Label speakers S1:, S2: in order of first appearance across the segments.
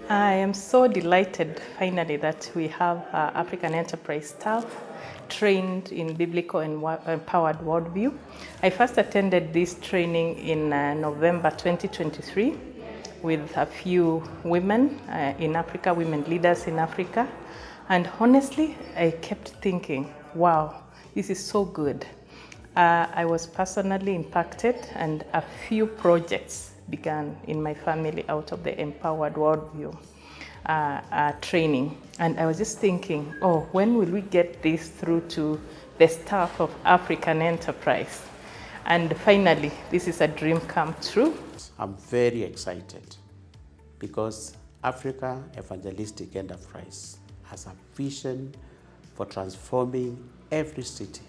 S1: I am so delighted finally that we have African enterprise staff trained in biblical and empowered worldview. I first attended this training in November 2023 with a few women in Africa, women leaders in Africa. And honestly, I kept thinking, wow, this is so good. I was personally impacted, and a few projects began in my family out of the Empowered Worldview training. And I was just thinking, oh, when will we get this through to the staff of African Enterprise? And finally, this is a dream come true.
S2: I'm very excited because Africa Evangelistic Enterprise has a vision for transforming every city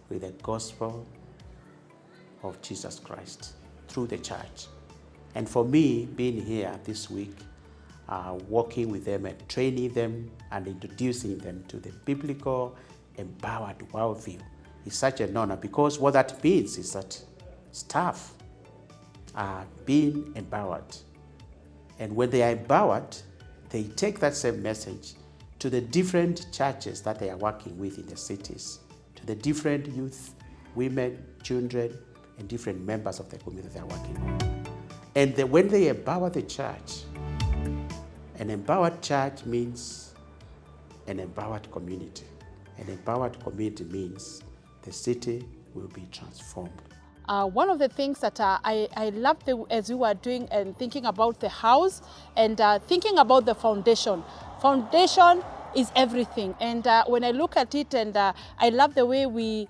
S2: with the gospel of Jesus Christ through the church. And for me, being here this week, working with them and training them and introducing them to the biblical empowered worldview is such an honor, because what that means is that staff are being empowered. And when they are empowered, they take that same message to the different churches that they are working with in the cities, to the different youth, women, children, and different members of the community they are working on. And when they empower the church, an empowered church means an empowered community. An empowered community means the city will be transformed.
S3: One of the things that I loved as you were doing and thinking about the house and thinking about the foundation. Foundation is everything. And when I look at it, and I love the way we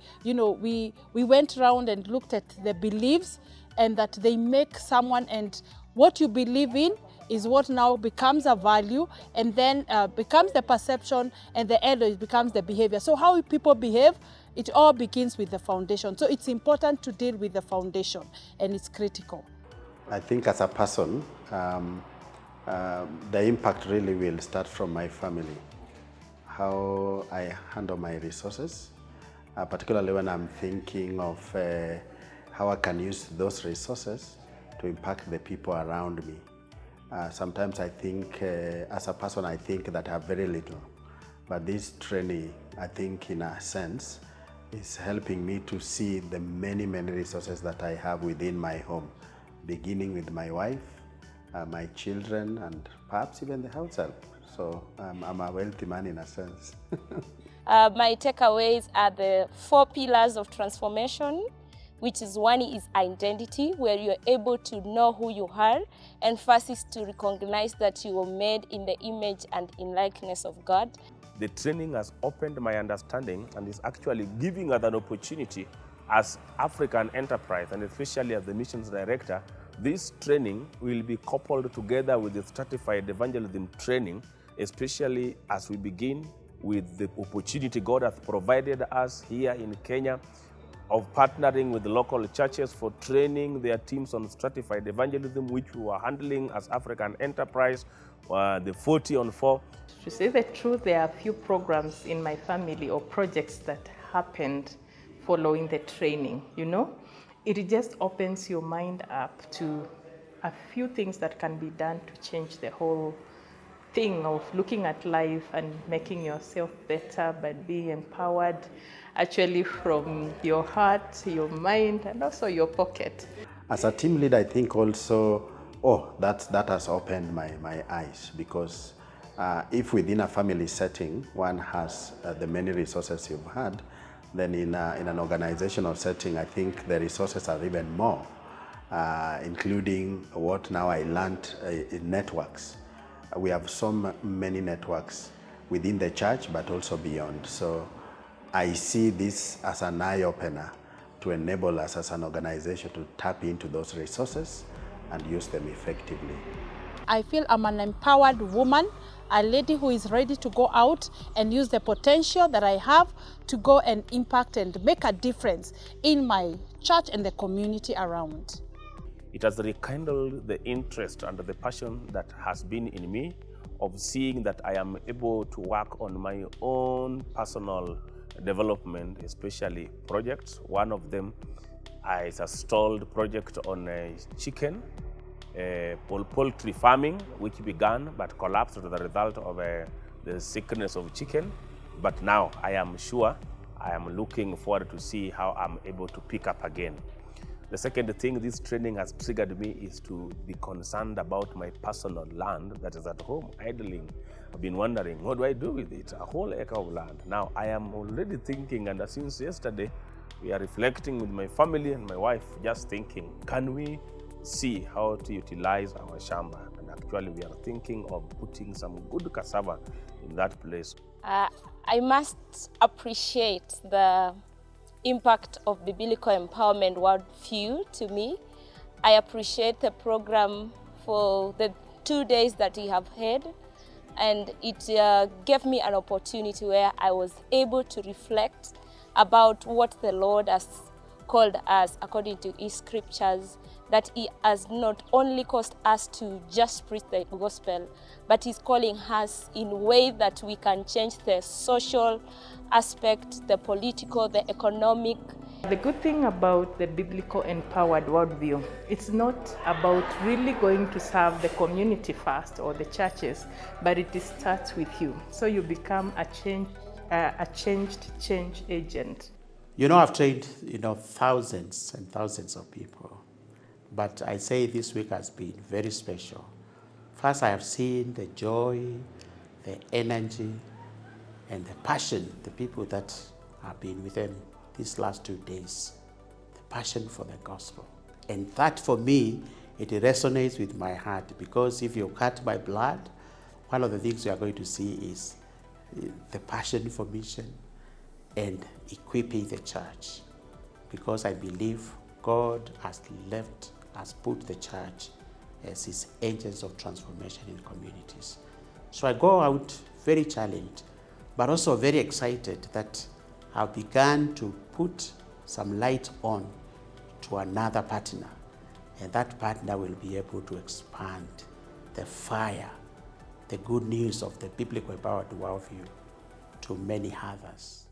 S3: went around and looked at the beliefs, and that they make someone, and what you believe in is what now becomes a value, and then becomes the perception, and the end it becomes the behavior. So how people behave, it all begins with the foundation. So it's important to deal with the foundation, and it's critical.
S4: I think as a person, the impact really will start from my family. How I handle my resources, particularly when I'm thinking of how I can use those resources to impact the people around me. Sometimes I think, as a person, I think that I have very little. But this training, I think, in a sense, is helping me to see the many, many resources that I have within my home, beginning with my wife, my children, and perhaps even the house help. So I'm a wealthy man in a sense.
S5: My takeaways are the 4 pillars of transformation, which is one is identity, where you're able to know who you are, and first is to recognize that you were made in the image and in likeness of God.
S6: The training has opened my understanding and is actually giving us an opportunity as African Enterprise, and especially as the missions director. This training will be coupled together with the stratified evangelism training, especially as we begin with the opportunity God has provided us here in Kenya of partnering with the local churches for training their teams on stratified evangelism, which we are handling as African Enterprise, the 40 on 4.
S1: To say the truth, there are a few programs in my family or projects that happened following the training, It just opens your mind up to a few things that can be done to change the whole thing of looking at life and making yourself better by being empowered, actually from your heart, your mind, and also your pocket.
S4: As a team leader, I think also, that has opened my eyes, because if within a family setting, one has the many resources you've had, then in an organizational setting, I think the resources are even more, including what now I learned in networks. We have so many networks within the church, but also beyond. So I see this as an eye-opener to enable us as an organization to tap into those resources and use them effectively.
S3: I feel I'm an empowered woman, a lady who is ready to go out and use the potential that I have to go and impact and make a difference in my church and the community around.
S6: It has rekindled the interest and the passion that has been in me of seeing that I am able to work on my own personal development, especially projects. One of them is a stalled project on chicken, poultry farming, which began but collapsed as a result of the sickness of chicken. But now I am sure, I am looking forward to see how I'm able to pick up again. The second thing this training has triggered me is to be concerned about my personal land that is at home idling. I've been wondering, what do I do with it? A whole acre of land. Now I am already thinking, and since yesterday, we are reflecting with my family and my wife, just thinking, can we see how to utilize our shamba? And actually we are thinking of putting some good cassava in that place.
S5: I must appreciate the impact of Biblical Empowerment Worldview to me. I appreciate the program for the 2 days that we have had, and it gave me an opportunity where I was able to reflect about what the Lord has called us according to His scriptures, that He has not only caused us to just preach the gospel, but He's calling us in a way that we can change the social aspect, the political, the economic.
S1: The good thing about the biblical empowered worldview, it's not about really going to serve the community first or the churches, but it starts with you. So you become a changed change agent.
S2: You know, I've trained, thousands and thousands of people, but I say this week has been very special. First, I have seen the joy, the energy, and the passion, the people that have been with them these last 2 days, the passion for the gospel. And that, for me, it resonates with my heart, because if you cut my blood, one of the things you are going to see is the passion for mission and equipping the church, because I believe God has put the church as His agents of transformation in communities. So I go out very challenged, but also very excited that I've begun to put some light on to another partner, and that partner will be able to expand the fire, the good news of the biblical empowered worldview to many others.